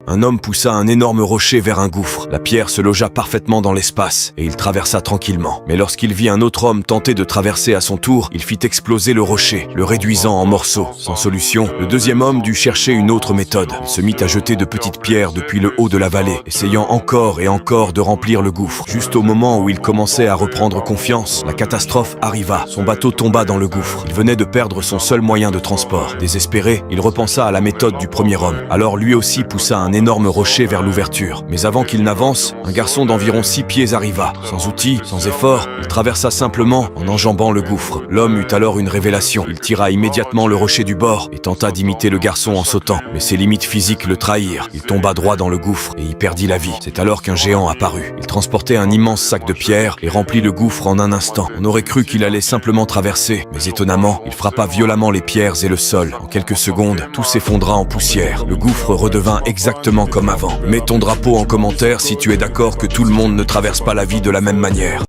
un homme poussa un énorme rocher vers un gouffre. La pierre se logea parfaitement dans l'espace et il traversa tranquillement. Mais lorsqu'il vit un autre homme tenter de traverser à son tour, il fit exploser le rocher, le réduisant en morceaux. Sans solution, le deuxième homme dut chercher une autre méthode. Il se mit à jeter de petites pierres depuis le haut de la vallée, essayant encore et encore de remplir le gouffre. Juste au moment où il commençait à reprendre confiance, la catastrophe arriva. Son bateau tomba dans le gouffre. Il venait de perdre son seul moyen de transport. Désespéré, il repensa à la méthode du premier homme. Alors lui aussi poussa un énorme rocher vers l'ouverture. Mais avant qu'il n'avance, un garçon d'environ 6 pieds arriva. Sans outils, sans effort, il traversa simplement en enjambant le gouffre. L'homme eut alors une révélation. Il tira immédiatement le rocher du bord et tenta d'imiter le garçon en sautant. Mais ses limites physiques le trahirent. Il tomba droit dans le gouffre et y perdit la vie. C'est alors qu'un géant apparut. Il transportait un immense sac de pierres et remplit le gouffre en un instant. On aurait cru qu'il allait simplement traverser, mais étonnamment, il frappa violemment les pierres et le sol. En quelques secondes, tout s'effondra en poussière. Le gouffre redevint exactement comme avant. Mets ton drapeau en commentaire si tu es d'accord que tout le monde ne traverse pas la vie de la même manière.